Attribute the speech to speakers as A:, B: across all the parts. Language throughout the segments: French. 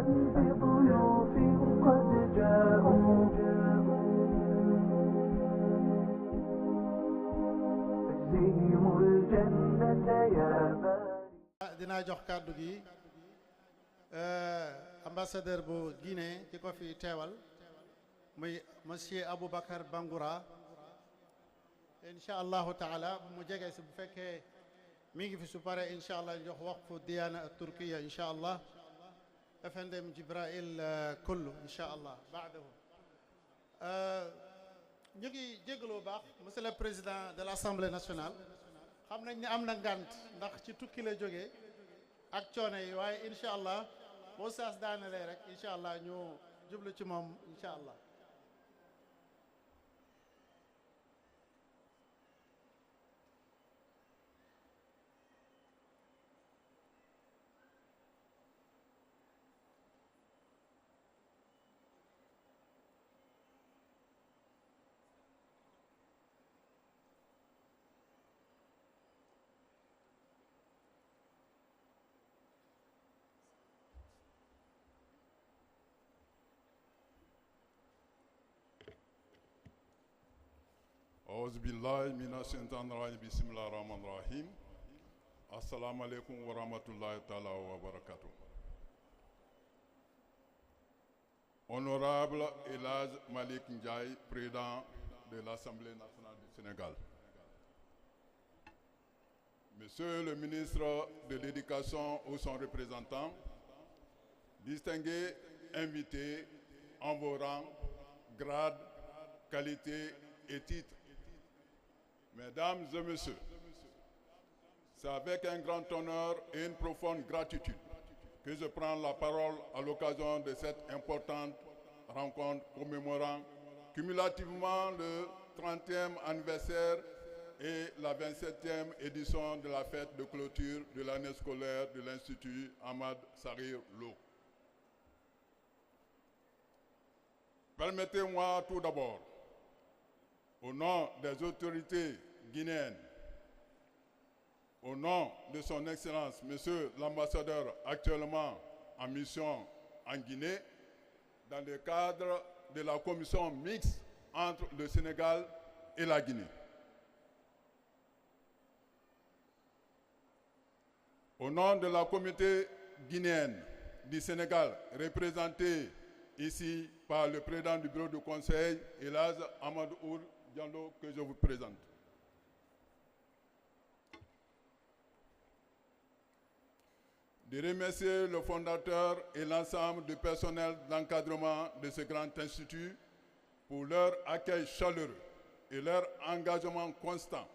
A: بضيوف قد جاءوا اجزهم الجنة يا باري.
B: dinaa jox kàddu gi ambassadeur bu Guinée ki ko fi teewal muy monsieur Aboubacar Bangoura incha allahu taala mu jege si bu fekkee mi ngi fi su paree incha allah jox waqfu diyaana turkiya incha allah efendem Jibrail kullu incha allah baadahu ñu ngi jégalu bu baax monsieur le président de l'Assemblée nationale xam nañ ne am na ngànt ndax ci tukki la jógee ak coono yi waaye incha allah boo saas daanalee rek incha allah ñu jublu ci moom incha allah.
C: أعوذ بالله من الشيطان الرجيم بسم الله الرحمن الرحيم السلام عليكم ورحمة الله تعالى وبركاته. Honorable Elhadj Malick Ndiaye, président de l'Assemblée nationale du Sénégal. Monsieur le ministre de l'Éducation ou son représentant, distingués invités en vos rangs, grades, qualités et titres, Mesdames et Messieurs, c'est avec un grand honneur et une profonde gratitude que je prends la parole à l'occasion de cette importante rencontre commémorant cumulativement le 30e anniversaire et la 27e édition de la fête de clôture de l'année scolaire de l'Institut Ahmad Sarir Lo. Permettez-moi tout d'abord, au nom des autorités guinéennes, au nom de son Excellence, Monsieur l'ambassadeur actuellement en mission en Guinée, dans le cadre de la commission mixte entre le Sénégal et la Guinée. Au nom de la communauté guinéenne du Sénégal, représentée ici par le président du bureau du conseil, Elhadj Amadou Ould Diallo, que je vous présente. De remercier le fondateur et l'ensemble du personnel d'encadrement de ce grand institut pour leur accueil chaleureux et leur engagement constant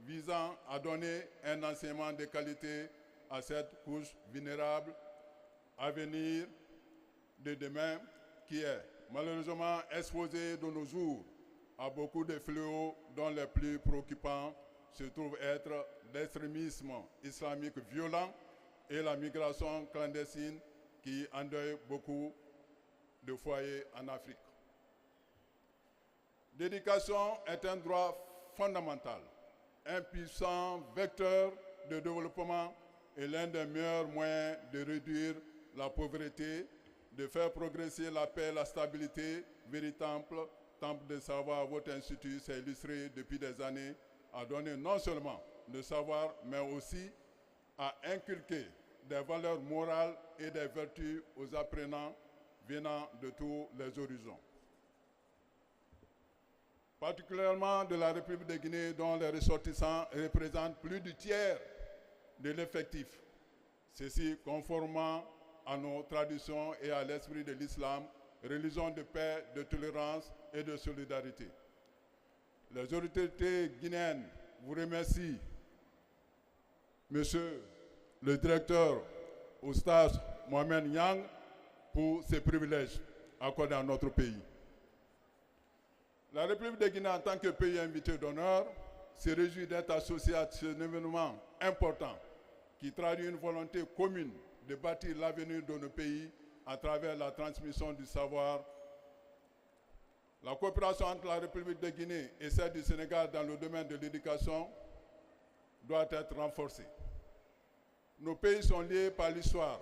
C: visant à donner un enseignement de qualité à cette couche vulnérable à venir de demain qui est malheureusement exposée de nos jours à beaucoup de fléaux dont les plus préoccupants se trouvent être l'extrémisme islamique violent et la migration clandestine qui endeuille beaucoup de foyers en Afrique. L'éducation est un droit fondamental, un puissant vecteur de développement et l'un des meilleurs moyens de réduire la pauvreté, de faire progresser la paix et la stabilité, véritable temple de savoir. Votre institut s'est illustré depuis des années à donner non seulement le savoir, mais aussi à inculquer des valeurs morales et des vertus aux apprenants venant de tous les horizons. Particulièrement de la République de Guinée, dont les ressortissants représentent plus du tiers de l'effectif. Ceci conformément à nos traditions et à l'esprit de l'islam, religion de paix, de tolérance et de solidarité. Les autorités guinéennes vous remercient, Monsieur le directeur Oustaz Mohamed Niang, pour ces privilèges accordés à notre pays. La République de Guinée, en tant que pays invité d'honneur, se réjouit d'être associée à ce événement important qui traduit une volonté commune de bâtir l'avenir de nos pays à travers la transmission du savoir. La coopération entre la République de Guinée et celle du Sénégal dans le domaine de l'éducation doit être renforcée. Nos pays sont liés par l'histoire,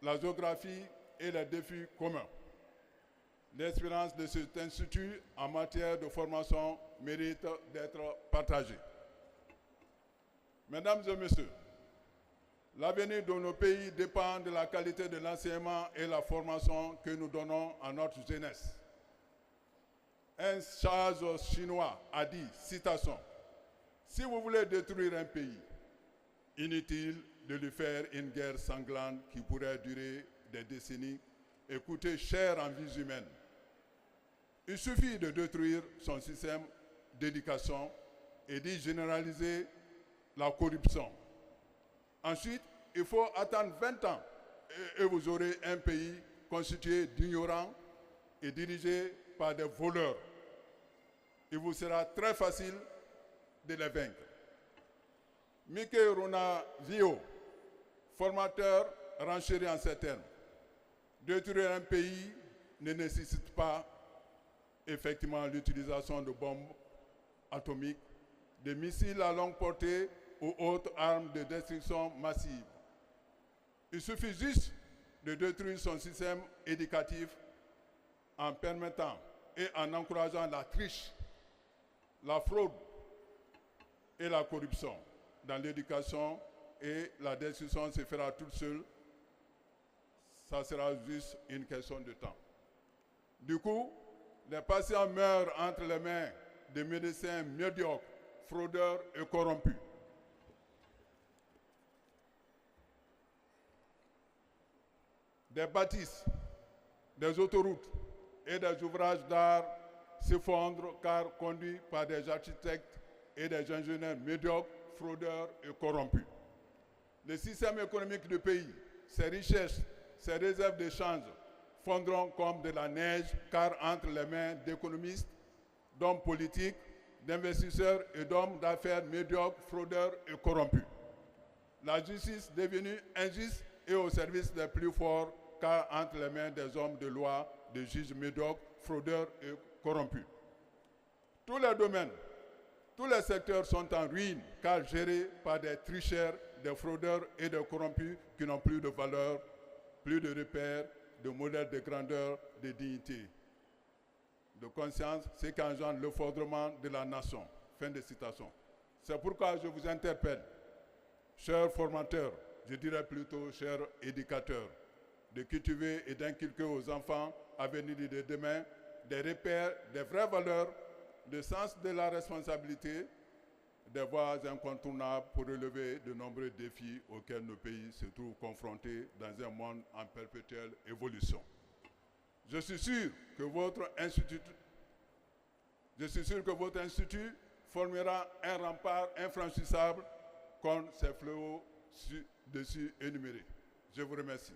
C: la géographie et les défis communs. L'expérience de cet institut en matière de formation mérite d'être partagée. Mesdames et messieurs, l'avenir de nos pays dépend de la qualité de l'enseignement et la formation que nous donnons à notre jeunesse. Un sage chinois a dit, citation, « Si vous voulez détruire un pays, inutile de lui faire une guerre sanglante qui pourrait durer des décennies et coûter cher en vies humaines. Il suffit de détruire son système d'éducation et d'y généraliser la corruption. Ensuite, il faut attendre 20 ans et vous aurez un pays constitué d'ignorants et dirigé par des voleurs. Il vous sera très facile de les vaincre. Mickey Rouvio, formateur, renchérit en ces termes. Détruire un pays ne nécessite pas effectivement l'utilisation de bombes atomiques, de missiles à longue portée ou autres armes de destruction massive. Il suffit juste de détruire son système éducatif en permettant et en encourageant la triche, la fraude et la corruption dans l'éducation, et la destruction se fera toute seule. Ça sera juste une question de temps. Du coup, les patients meurent entre les mains des médecins médiocres, fraudeurs et corrompus. Des bâtisses, des autoroutes et des ouvrages d'art s'effondrent car conduits par des architectes et des ingénieurs médiocres, fraudeurs et corrompus. Le système économique du pays, ses richesses, ses réserves d'échange fondront comme de la neige car entre les mains d'économistes, d'hommes politiques, d'investisseurs et d'hommes d'affaires médiocres, fraudeurs et corrompus. La justice devenue injuste et au service des plus forts car entre les mains des hommes de loi, des juges médiocres, fraudeurs et corrompus. Tous les domaines, tous les secteurs sont en ruine car gérés par des tricheurs, des fraudeurs et des corrompus qui n'ont plus de valeur, plus de repères, de modèles de grandeur, de dignité, de conscience, ce qui engendre l'effondrement de la nation. Fin de citation. C'est pourquoi je vous interpelle, chers formateurs, je dirais plutôt chers éducateurs, de cultiver et d'inculquer aux enfants à venir de demain des repères, des vraies valeurs, le sens de la responsabilité, des voies incontournables pour relever de nombreux défis auxquels nos pays se trouvent confrontés dans un monde en perpétuelle évolution. Je suis sûr que votre institut formera un rempart infranchissable contre ces fléaux dessus énumérés. Je vous remercie.